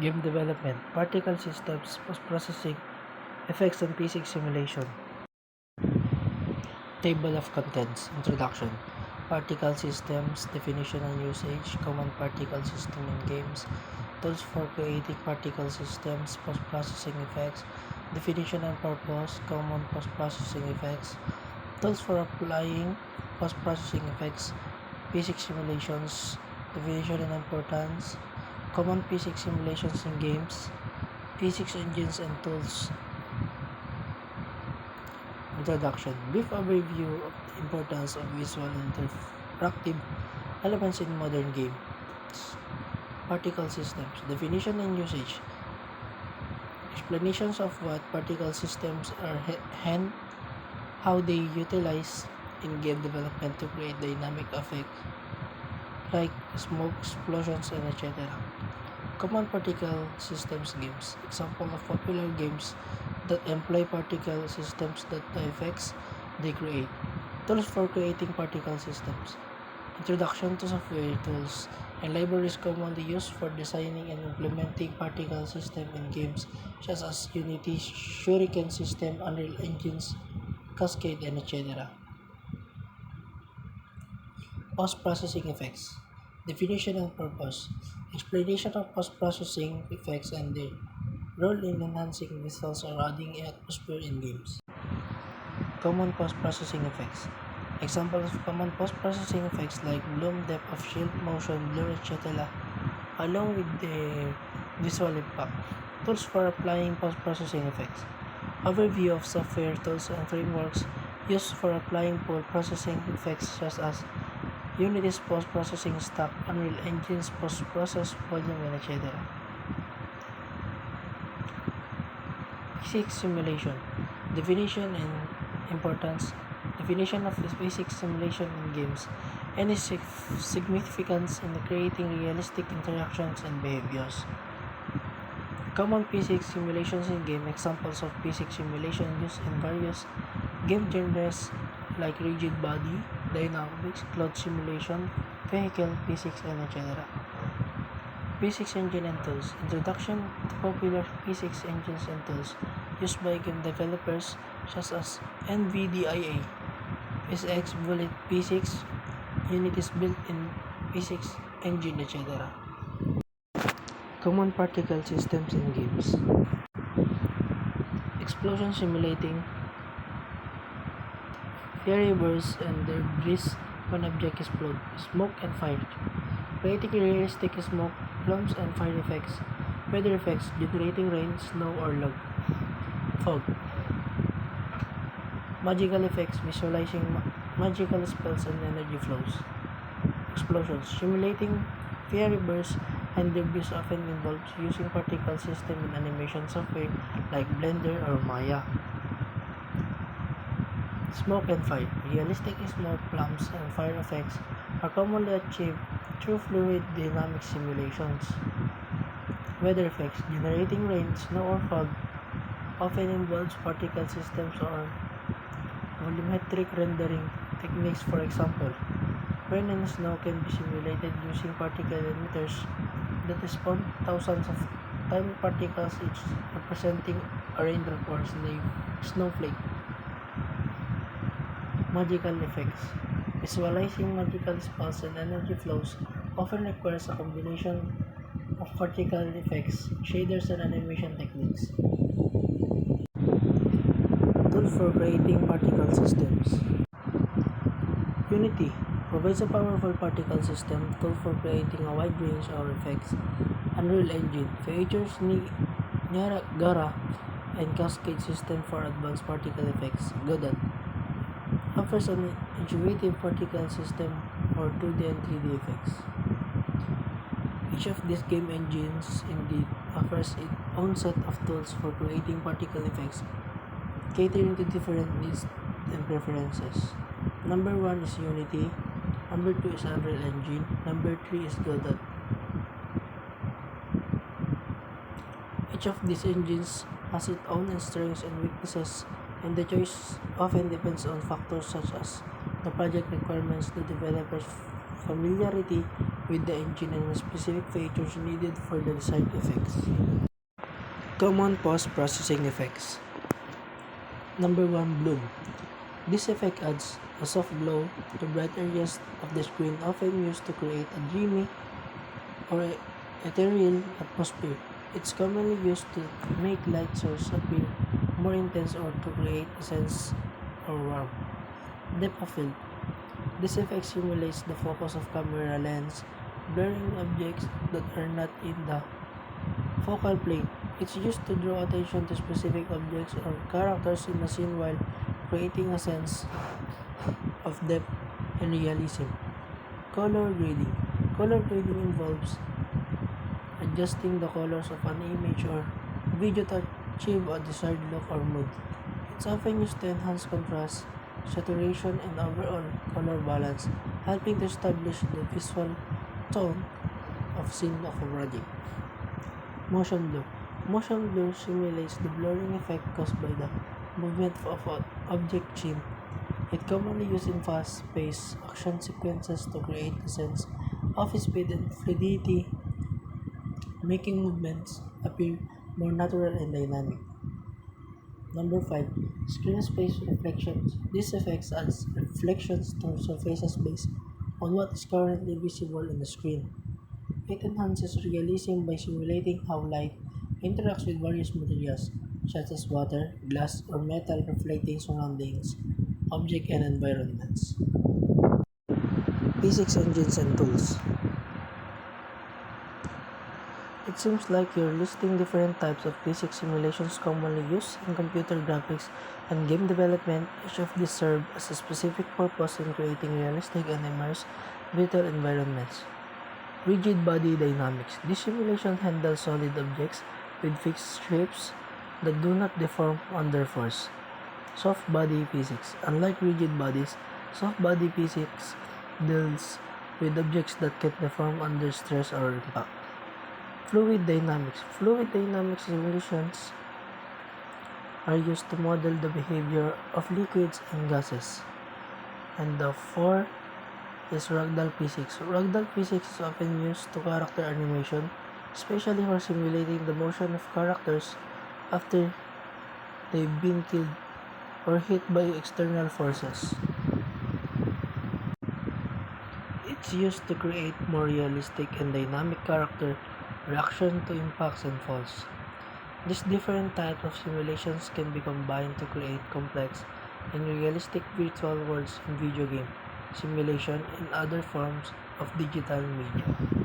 Game development, particle systems, post-processing, effects and physics simulation. Table of contents. Introduction. Particle systems, definition and usage, common particle system in games, tools for creating particle systems, post-processing effects, definition and purpose, common post-processing effects, tools for applying post-processing effects, physics simulations, definition and importance, common physics simulations in games, physics engines and tools. Introduction. Brief overview of the importance of visual and interactive elements in modern games. Particle systems. Definition and usage. Explanations of what particle systems are and how they utilize in game development to create dynamic effects like smoke, explosions, and etc. Common particle systems games. Example of popular games that employ particle systems that the effects they create. Tools for creating particle systems. Introduction to software tools and libraries commonly used for designing and implementing particle systems in games such as Unity, Shuriken System, Unreal Engines, Cascade, and etc. Post-processing effects. Definition and purpose. Explanation of post-processing effects and their role in enhancing visuals or adding atmosphere in games. Common post-processing effects. Examples of common post-processing effects like bloom, depth of field, motion, blur, etc. along with the visual impact. Tools for applying post-processing effects. Overview of software tools and frameworks used for applying post-processing effects such as Unity's post-processing stack, Unreal Engine's post-process volume, and etc. Physics simulation. Definition and importance. Definition of physics simulation in games. Any significance in creating realistic interactions and behaviors. Common physics simulations in game. Examples of physics simulation used in various game genres like rigid body, dynamics, cloud simulation, vehicle physics, and etc. Physics engine and tools. Introduction to popular physics engines and tools used by game developers such as NVIDIA, SX Bullet Physics, Unity's built-in physics engine, etc. Common particle systems in games. Explosion simulating fiery bursts and debris when objects explode. Smoke and fire. Creating realistic smoke, plumes, and fire effects. Weather effects, generating rain, snow, or fog. Magical effects, visualizing magical spells and energy flows. Explosions, simulating fiery bursts and debris often involves using particle system in animation software like Blender or Maya. Smoke and fire. Realistic smoke, flames, and fire effects are commonly achieved through fluid dynamic simulations. Weather effects. Generating rain, snow, or fog often involves particle systems or volumetric rendering techniques. For example, rain and snow can be simulated using particle emitters that spawn thousands of tiny particles each representing a raindrop or snowflake. Magical effects. Visualizing magical spells and energy flows often requires a combination of particle effects, shaders, and animation techniques. Tool for creating particle systems. Unity provides a powerful particle system tool for creating a wide range of effects. Unreal Engine features Niagara and Cascade system for advanced particle effects. Godot offers an intuitive particle system for 2D and 3D effects. Each of these game engines indeed offers its own set of tools for creating particle effects, catering to different needs and preferences. Number 1 is Unity, number 2 is Unreal Engine, number 3 is Godot. Each of these engines has its own strengths and weaknesses, and the choice often depends on factors such as the project requirements, the developer's familiarity with the engine and the specific features needed for the desired effects. Common post-processing effects. Number 1. Bloom. This effect adds a soft glow to bright areas of the screen, often used to create a dreamy or ethereal atmosphere. It's commonly used to make light sources appear more intense or to create a sense of warmth. Depth of field. This effect simulates the focus of camera lens, blurring objects that are not in the focal plane. It's used to draw attention to specific objects or characters in a scene while creating a sense of depth and realism. Color grading. Color grading involves adjusting the colors of an image or video to achieve a desired look or mood. It's often used to enhance contrast, saturation, and overall color balance, helping to establish the visual tone of scene of a project. Motion blur. Motion blur simulates the blurring effect caused by the movement of an object scene. It commonly used in fast-paced action sequences to create a sense of speed and fluidity, making movements appear more natural and dynamic. Number 5. Screen space reflections. These effects adds reflections to surfaces based on what is currently visible on the screen. It enhances realism by simulating how light interacts with various materials, such as water, glass, or metal, reflecting surroundings, objects, and environments. Physics engines and tools. It seems like you're listing different types of physics simulations commonly used in computer graphics and game development. Each of these serve as a specific purpose in creating realistic and immersive virtual environments. Rigid body dynamics. This simulation handles solid objects with fixed shapes that do not deform under force. Soft body physics. Unlike rigid bodies, soft body physics deals with objects that can deform under stress or impact. Fluid dynamics. Fluid dynamics simulations are used to model the behavior of liquids and gases. And the fourth is ragdoll physics. Ragdoll physics is often used to character animation, especially for simulating the motion of characters after they've been killed or hit by external forces. It's used to create more realistic and dynamic character reaction to impacts and falls. These different types of simulations can be combined to create complex and realistic virtual worlds in video game simulation and other forms of digital media.